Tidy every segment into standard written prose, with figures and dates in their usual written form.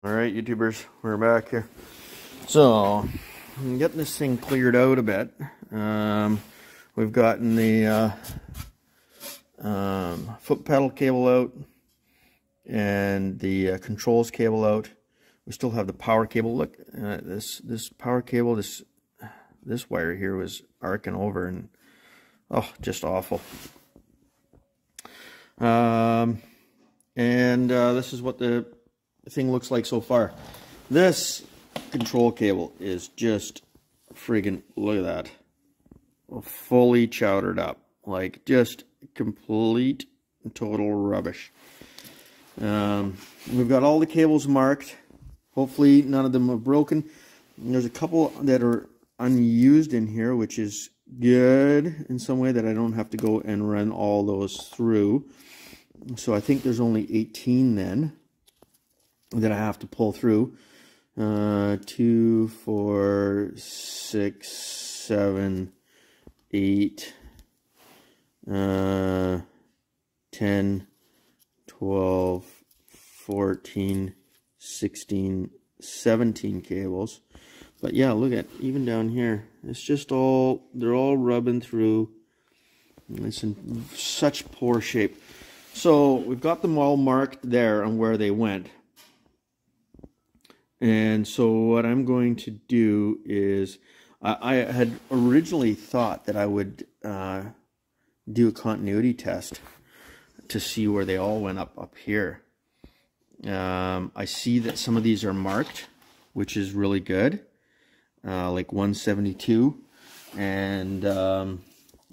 Alright, YouTubers, we're back here. So, I'm getting this thing cleared out a bit. We've gotten the foot pedal cable out and the controls cable out. We still have the power cable. Look, this power cable, this wire here was arcing over, and oh, just awful. This is what the thing looks like so far. This control cable is just friggin', look at that, fully chowdered up, like just complete and total rubbish. We've got all the cables marked. Hopefully none of them are broken. And there's a couple that are unused in here, which is good in some way, that I don't have to go and run all those through. So I think there's only 18 then that I have to pull through. 2, 4, 6, 7, 8, 10, 12, 14, 16, 17 cables. But yeah, look at, even down here, it's just all, they're all rubbing through. It's in such poor shape. So we've got them all marked there on where they went. And so what I'm going to do is, I had originally thought that I would do a continuity test to see where they all went up here. I see that some of these are marked, which is really good, like 172, and I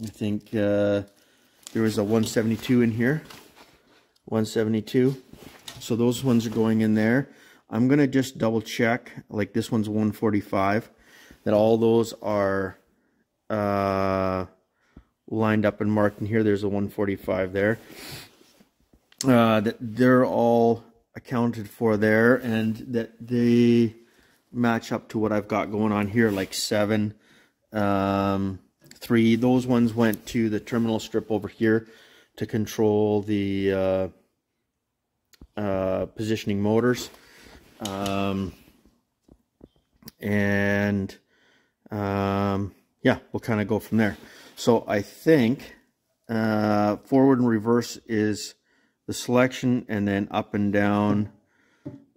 think there was a 172 in here, 172, so those ones are going in there. I'm gonna just double check, like this one's 145, that all those are lined up and marked in here. There's a 145 there, that they're all accounted for there, and that they match up to what I've got going on here, like 7, 3. Those ones went to the terminal strip over here to control the positioning motors. Yeah, we'll kind of go from there. So I think forward and reverse is the selection, and then up and down,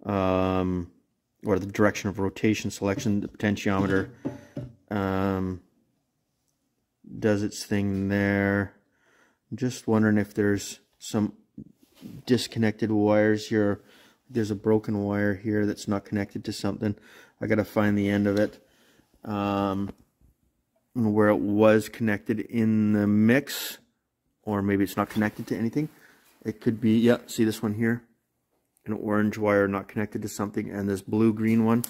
or the direction of rotation selection. The potentiometer does its thing there. I'm just wondering if there's some disconnected wires here. There's a broken wire here that's not connected to something. I gotta find the end of it, where it was connected in the mix, or maybe it's not connected to anything. It could be, yeah, see this one here? An orange wire not connected to something, and this blue-green one,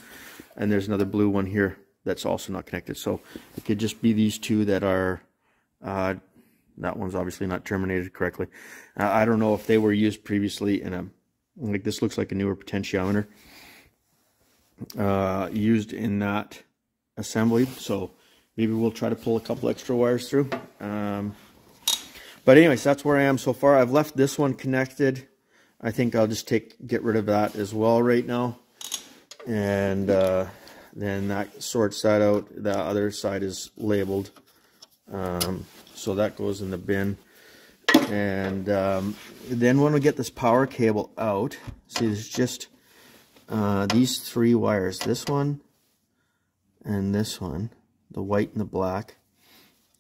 and there's another blue one here that's also not connected. So it could just be these two that are, that one's obviously not terminated correctly. I don't know if they were used previously in a, like this looks like a newer potentiometer, used in that assembly. So maybe we'll try to pull a couple extra wires through. But anyways, that's where I am so far. I've left this one connected. I think I'll just get rid of that as well right now. And then that sorts that out. The other side is labeled. So that goes in the bin. And then when we get this power cable out, see, there's just these 3 wires. This one and this one, the white and the black.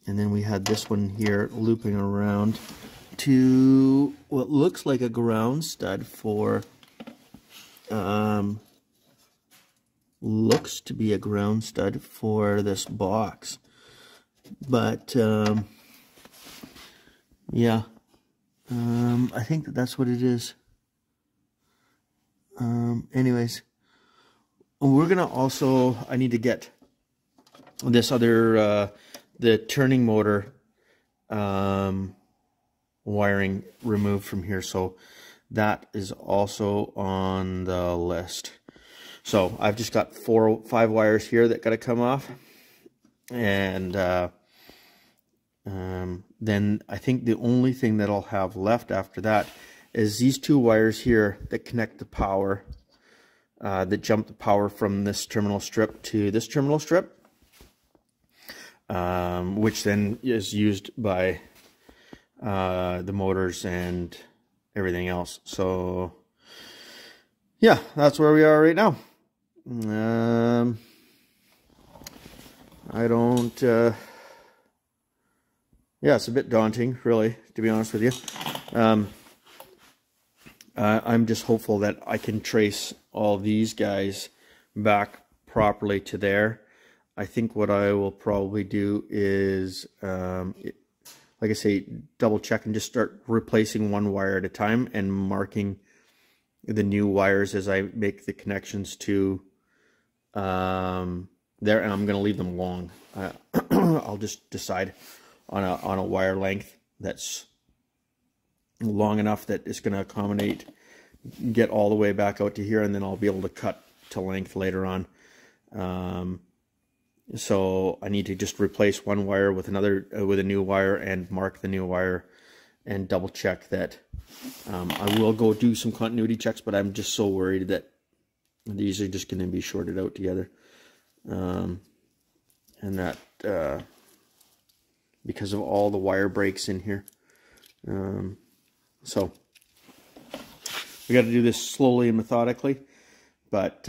And then we had this one here looping around to what looks like a ground stud for, looks to be a ground stud for this box. But, yeah, I think that's what it is. Anyways, we're gonna also, I need to get this other, the turning motor wiring removed from here, so that is also on the list. So I've just got 4 or 5 wires here that got to come off, and then I think the only thing that I'll have left after that is these 2 wires here that connect the power that jump the power from this terminal strip to this terminal strip, which then is used by the motors and everything else. So yeah, that's where we are right now. I don't yeah, it's a bit daunting, really, to be honest with you. I'm just hopeful that I can trace all these guys back properly to there. I think what I will probably do is, like I say, double check and just start replacing one wire at a time and marking the new wires as I make the connections to there, and I'm going to leave them long. I'll just decide on a wire length that's long enough that it's going to accommodate, get all the way back out to here, and then I'll be able to cut to length later on. So I need to just replace one wire with another, with a new wire, and mark the new wire and double check that. I will go do some continuity checks, but I'm just so worried that these are just going to be shorted out together. And that, because of all the wire breaks in here. So we got to do this slowly and methodically, but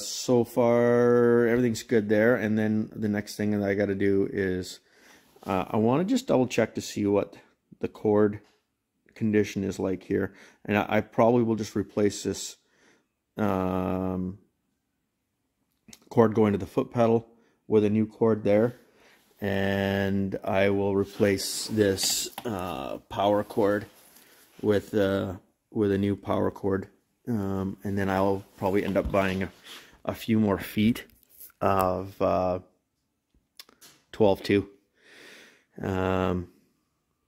so far everything's good there. And then the next thing that I got to do is I want to just double check to see what the cord condition is like here, and I probably will just replace this cord going to the foot pedal with a new cord there, and I will replace this power cord with a new power cord, and then I'll probably end up buying a few more feet of 12-2,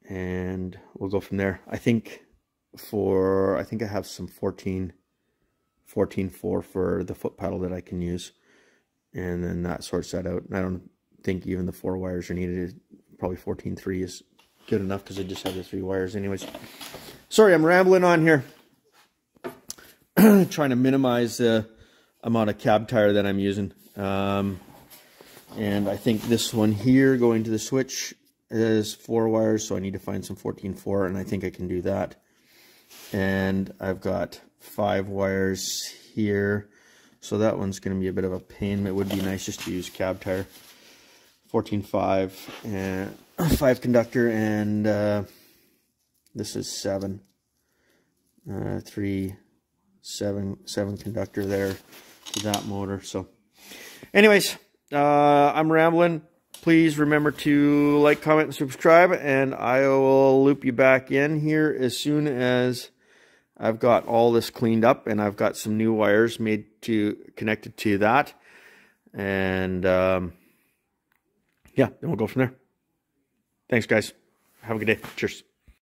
and we'll go from there. I think I have some 14-4 for the foot pedal that I can use, and then that sorts that out. And I don't think even the 4 wires are needed. Probably 14-3 is good enough because I just have the 3 wires anyways. Sorry, I'm rambling on here. Trying to minimize the amount of cab tire that I'm using. And I think this one here going to the switch is 4 wires, so I need to find some 14-4, and I think I can do that. And I've got 5 wires here, so that one's going to be a bit of a pain. It would be nice just to use cab tire. 14-5 and 5 conductor, and this is 7. 7 conductor there to that motor. So anyways, I'm rambling. Please remember to like, comment, and subscribe, and I will loop you back in here as soon as I've got all this cleaned up and I've got some new wires connected to that. And yeah, then we'll go from there. Thanks, guys. Have a good day. Cheers.